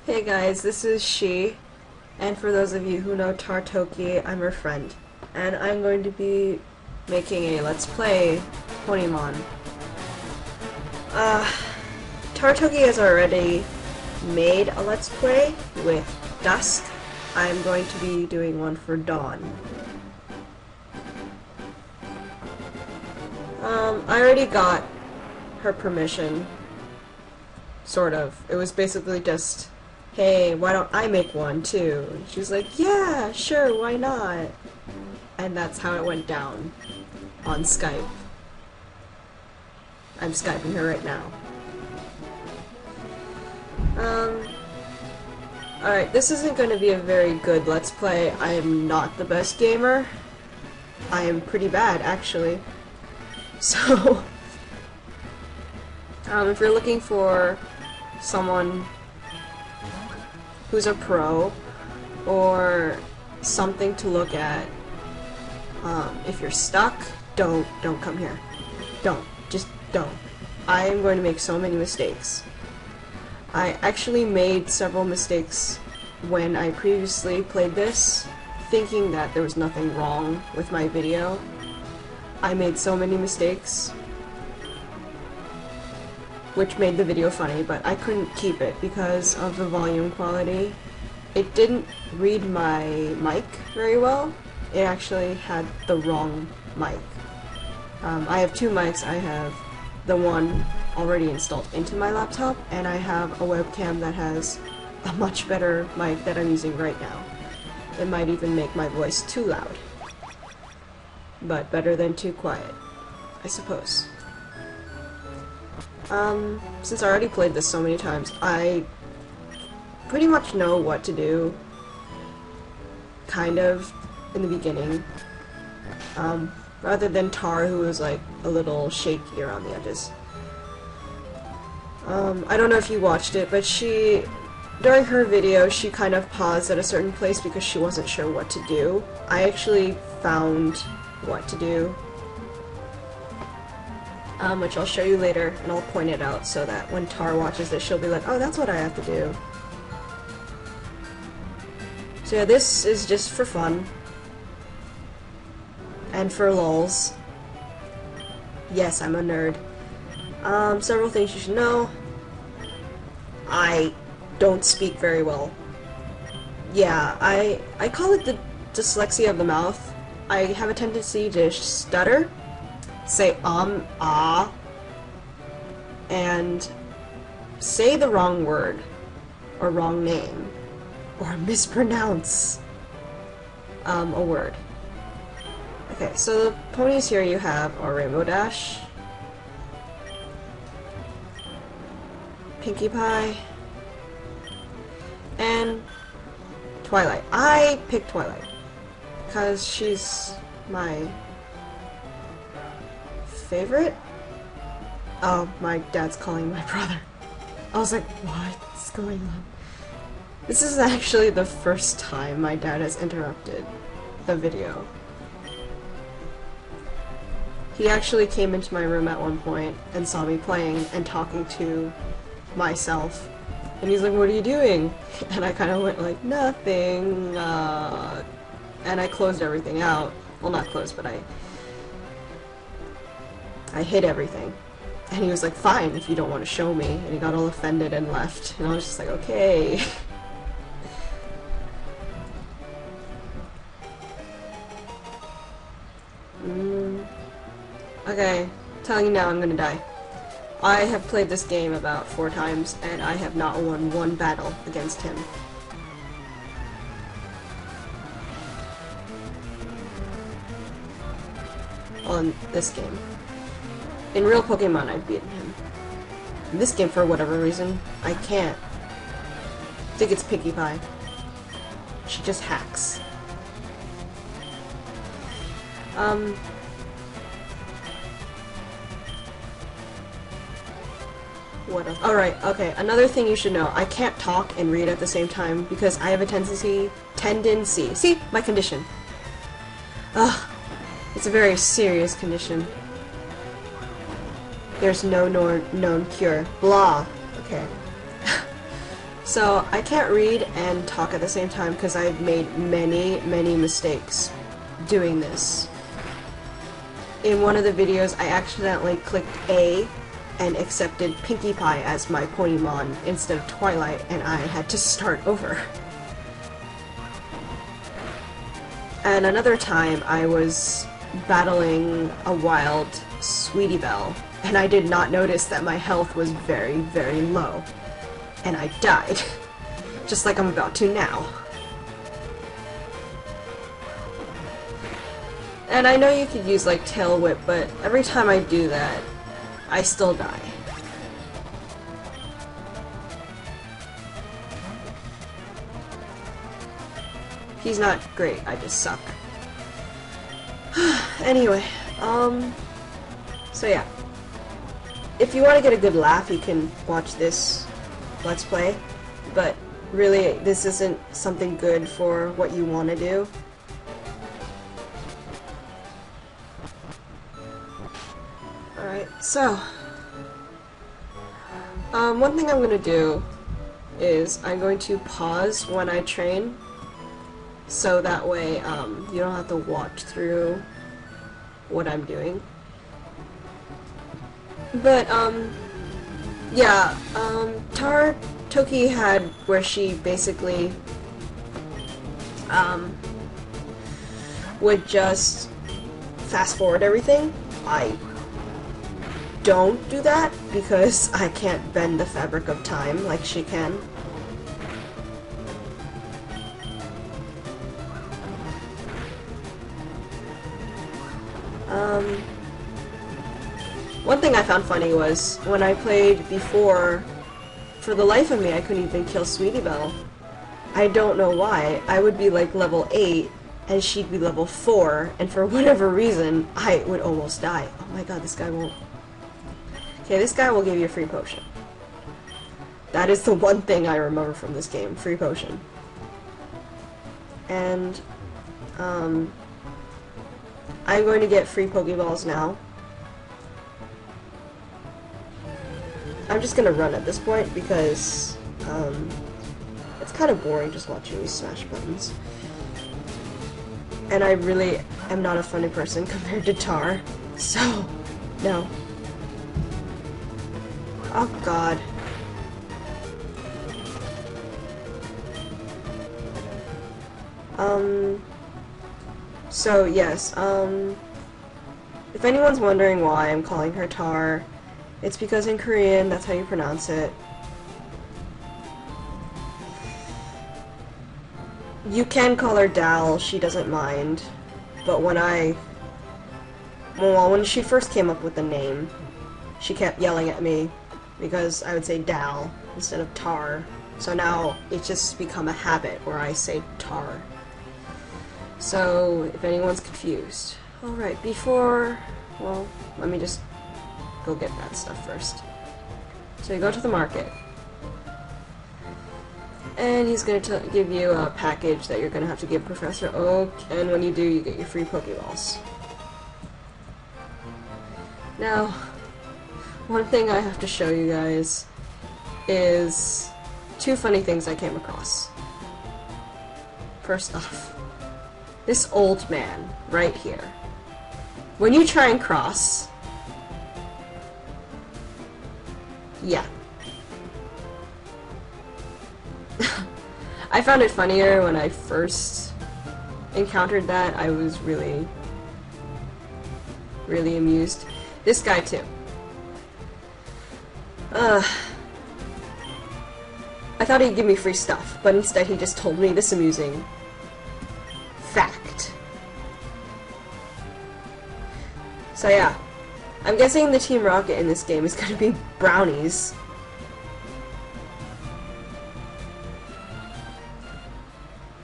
Hey guys, this is She, and for those of you who know Tartoki, I'm her friend, and I'm going to be making a Let's Play Ponymon. Uh, Tartoki has already made a Let's Play with Dusk. I'm going to be doing one for Dawn. I already got her permission, sort of. It was basically just, hey, why don't I make one too? And she was like, yeah, sure, why not? And that's how it went down on Skype. I'm Skyping her right now. Alright, this isn't going to be a very good Let's Play. I am not the best gamer. I am pretty bad, actually. So, if you're looking for someone who's a pro, or something to look at, if you're stuck, don't come here. Just don't. I am going to make so many mistakes. I actually made several mistakes when I previously played this, thinking that there was nothing wrong with my video. I made so many mistakes, which made the video funny, but I couldn't keep it because of the volume quality. It didn't read my mic very well. It actually had the wrong mic. I have two mics. I have the one already installed into my laptop, and I have a webcam that has a much better mic that I'm using right now. It might even make my voice too loud, but better than too quiet, I suppose. Since I already played this so many times, I pretty much know what to do, kind of, in the beginning. Rather than Tar, who was like a little shaky around the edges. I don't know if you watched it, but during her video, she kind of paused at a certain place because she wasn't sure what to do. I actually found what to do, which I'll show you later, and I'll point it out so that when Tar watches this, she'll be like, oh, that's what I have to do. So yeah, this is just for fun. And for lulz. Yes, I'm a nerd. Several things you should know. I don't speak very well. Yeah, I call it the dyslexia of the mouth. I have a tendency to stutter, say ah, and say the wrong word, or wrong name, or mispronounce a word. Okay, so the ponies here you have are Rainbow Dash, Pinkie Pie, and Twilight. I picked Twilight because she's my favorite. Oh, my dad's calling my brother. I was like, what's going on? This is actually the first time my dad has interrupted the video. He actually came into my room at one point and saw me playing and talking to myself. And he's like, what are you doing? And I kind of went like, nothing. And I closed everything out. Well, not closed, but I hid everything. And he was like, fine, if you don't want to show me. And he got all offended and left. And I was just like, okay. Okay, telling you now I'm gonna die. I have played this game about 4 times, and I have not won one battle against him. On this game. In real Pokemon, I've beaten him. In this game, for whatever reason, I can't. I think it's Pinkie Pie. She just hacks. What else? Alright, okay, another thing you should know. I can't talk and read at the same time because I have a tendency, see, my condition. Ugh, it's a very serious condition. There's no known cure. Blah. Okay. So I can't read and talk at the same time because I've made many mistakes doing this. In one of the videos, I accidentally clicked A and accepted Pinkie Pie as my Ponymon instead of Twilight, and I had to start over. And another time, I was battling a wild Sweetie Belle, and I did not notice that my health was very low. And I died. Just like I'm about to now. And I know you could use like Tail Whip, but every time I do that, I still die. He's not great, I just suck. Anyway, so yeah. If you want to get a good laugh, you can watch this Let's Play, but really, this isn't something good for what you want to do. Alright, so, one thing I'm going to do is I'm going to pause when I train, so that way you don't have to watch through what I'm doing. But, yeah, Tara Toki had where she basically would just fast forward everything. I don't do that because I can't bend the fabric of time like she can. One thing I found funny was when I played before, for the life of me, I couldn't even kill Sweetie Belle. I don't know why. I would be like level 8 and she'd be level 4, and for whatever reason, I would almost die. Oh my god, this guy won't. Okay, this guy will give you a free potion. That is the one thing I remember from this game, free potion. And, I'm going to get free Pokeballs now. I'm just gonna run at this point because, it's kind of boring just watching me smash buttons. And I really am not a funny person compared to Tar, so, no. Oh god. So yes, if anyone's wondering why I'm calling her Tar, it's because in Korean, that's how you pronounce it. You can call her Dal, she doesn't mind, but when she first came up with the name, she kept yelling at me because I would say Dal instead of Tar, so now it's just become a habit where I say Tar. So, if anyone's confused. Alright, well, let me just go get that stuff first. So you go to the market. And he's going to give you a package that you're going to have to give Professor Oak, and when you do, you get your free Pokeballs. Now, one thing I have to show you guys is 2 funny things I came across. First off, this old man right here. When you try and cross, yeah. I found it funnier when I first encountered that. I was really amused. This guy too. I thought he'd give me free stuff, but instead he just told me this amusing fact. So yeah, I'm guessing the Team Rocket in this game is going to be brownies.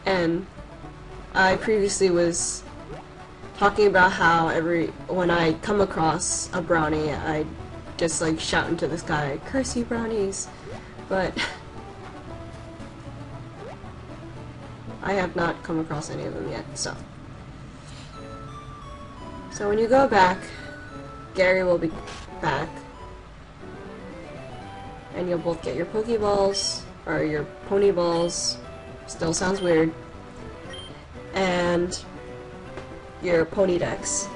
And I previously was talking about how when I come across a brownie, I just like shout into the sky, "Curse you brownies!" But I have not come across any of them yet, so. So when you go back, Gary will be back, and you'll both get your Pokeballs, or your Ponyballs, still sounds weird, and your Ponydex.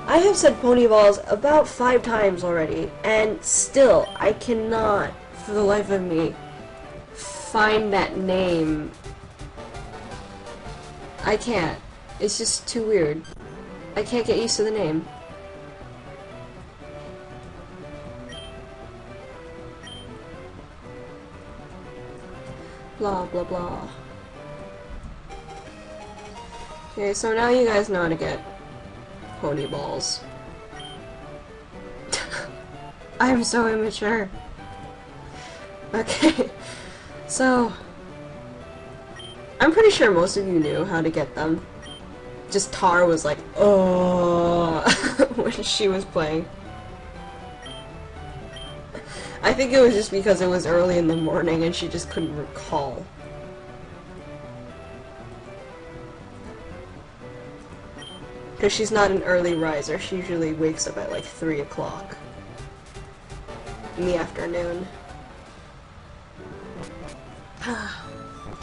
I have said Ponyballs about 5 times already, and still, I cannot, for the life of me, find that name. I can't. It's just too weird. I can't get used to the name. Blah, blah, blah. Okay, so now you guys know how to get Ponyballs. I'm so immature. Okay, so I'm pretty sure most of you knew how to get them. Just Tar was like, oh, when she was playing. I think it was just because it was early in the morning and she just couldn't recall. Because she's not an early riser, she usually wakes up at like 3 o'clock in the afternoon.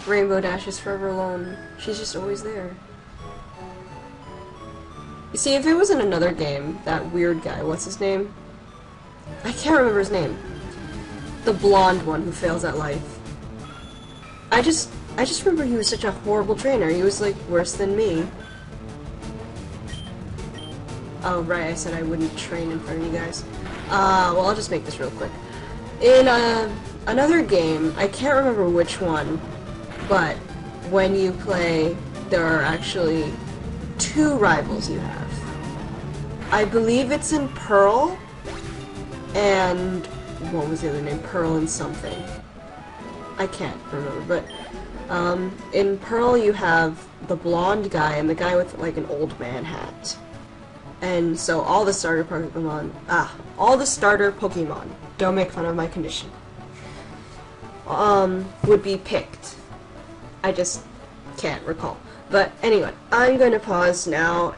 Rainbow Dash is forever alone. She's just always there. You see, if it was in another game, that weird guy, what's his name? I can't remember his name. The blonde one who fails at life. I just remember he was such a horrible trainer. He was like worse than me. Oh right, I said I wouldn't train in front of you guys. Well, I'll just make this real quick. In another game, I can't remember which one, but when you play, there are actually 2 rivals you have. I believe it's in Pearl, and what was the other name? Pearl and something. I can't remember, but in Pearl you have the blonde guy and the guy with like an old man hat. And so all the starter Pokemon, don't make fun of my condition, would be picked. I just can't recall. But anyway, I'm going to pause now